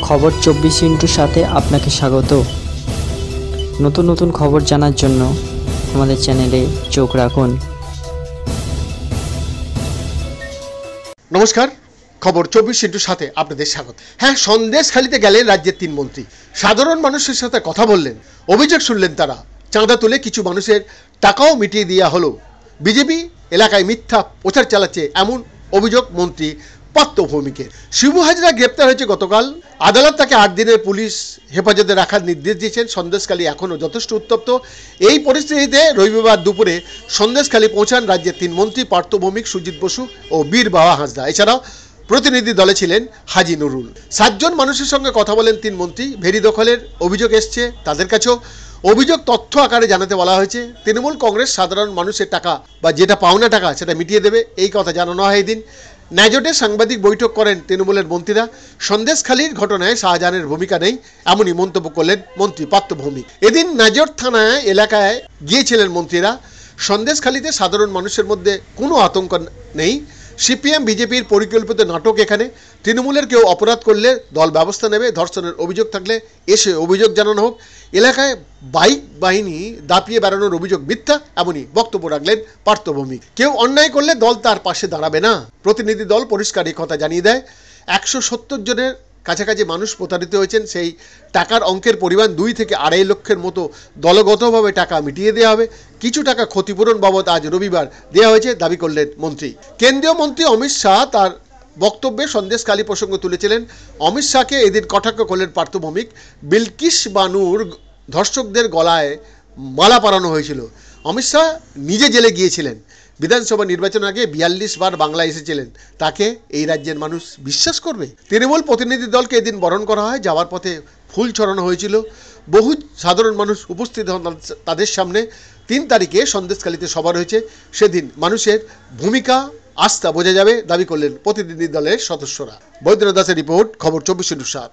খবর 24 সাথে আপনাকে স্বাগত। নতুন নতুন খবর জানার জন্য আমাদের চ্যানেলে চোখ রাখুন। নমস্কার, খবর 24 আপনাদের স্বাগত। হ্যাঁ, সন্দেশখালিতে গেলেন রাজ্যের 3 মন্ত্রী। সাধারণ মানুষের সাথে কথা বললেন, অভিযোগ শুনলেন তারা। চাঁদা তুলে কিছু মানুষের টাকাও মিটিয়ে দেওয়া হলো। বিজেপি এলাকায় মিথ্যা প্রচার চালাচ্ছে এমন অভিযোগ মন্ত্রী পার্থ ভৌমিকের। শিবু হাজরা গ্রেপ্তার হয়েছে গতকাল। আদালত তাকে 8 দিনের পুলিশ হেফাজতে রাখার নির্দেশ দিয়েছেন। সন্দেশখালী এখনও যথেষ্ট উত্তপ্ত। এই পরিস্থিতিতে রবিবার দুপুরে সন্দেশখালী পৌঁছান রাজ্যের 3 মন্ত্রী পার্থ ভৌমিক, সুজিত বসু ও বীর বাবা হাঁসদা। এছাড়াও প্রতিনিধি দলে ছিলেন হাজি নুরুল। 7 জন মানুষের সঙ্গে কথা বলেন 3 মন্ত্রী। ভেরি দখলের অভিযোগ এসছে তাদের কাছেও। অভিযোগ তথ্য আকারে জানাতে বলা হয়েছে। তৃণমূল কংগ্রেস সাধারণ মানুষের টাকা বা যেটা পাওনা টাকা সেটা মিটিয়ে দেবে, এই কথা জানানো হয় এদিন। ন্যাজটে সাংবাদিক বৈঠক করেন তৃণমূলের মন্ত্রীরা। সন্দেশখালীর ঘটনায় শাহজাহানের ভূমিকা নেই এমনই মন্তব্য করলেন মন্ত্রী পার্থ ভৌমিক। এদিন ন্যাজট থানায় এলাকায় গিয়েছিলেন মন্ত্রীরা। সন্দেশখালীতে সাধারণ মানুষের মধ্যে কোনো আতঙ্ক নেই। সিপিএম বিজেপির পরিকল্পিত নাটক এখানে। তৃণমূলের কেউ অপরাধ করলে দল ব্যবস্থা নেবে। ধর্ষণের অভিযোগ থাকলে এসে অভিযোগ জানানো হোক। এলাকায় বাইক বাহিনী দাপিয়ে বেড়ানোর অভিযোগ মিথ্যা, এমনই বক্তব্য রাখলেন পার্থ ভৌমিক। কেউ অন্যায় করলে দল তার পাশে দাঁড়াবে না। প্রতিনিধি দল পরিষ্কার এই কথা জানিয়ে দেয়। 170 জনের কাছাকাছি মানুষ প্রতারিত হয়েছেন। সেই টাকার অঙ্কের পরিমাণ 2 থেকে 2.5 লক্ষের মতো। দলগতভাবে টাকা মিটিয়ে দেওয়া হবে। কিছু টাকা ক্ষতিপূরণ বাবদ আজ রবিবার দেওয়া হয়েছে ধর্ষক করলেন মন্ত্রী। কেন্দ্রীয় মন্ত্রী অমিত শাহ তার বক্তব্যে সন্দেশখালী প্রসঙ্গ তুলেছিলেন। অমিত শাহকে এদিন কটাক্ষ করলেন পার্থ ভৌমিক। বিলকিস বানুর ধর্ষকদের গলায় মালা পরানো হয়েছিল। অমিত শাহ নিজে জেলে গিয়েছিলেন। বিধানসভা নির্বাচন আগে 42 বার বাংলায় এসেছিলেন। তাকে এই রাজ্যের মানুষ বিশ্বাস করবে? তৃণমূল প্রতিনিধি দলকে এদিন বরণ করা হয়। যাওয়ার পথে ফুল ছড়ানো হয়েছিল। বহু সাধারণ মানুষ উপস্থিত হন তাদের সামনে। 3 তারিখে সন্দেশখালীতে সভা রয়েছে। সেদিন মানুষের ভূমিকা আস্থা বোঝা যাবে, দাবি করলেন প্রতিনিধি দলের সদস্যরা। বৈদ্যনাথ দাসের রিপোর্ট, খবর 24/7।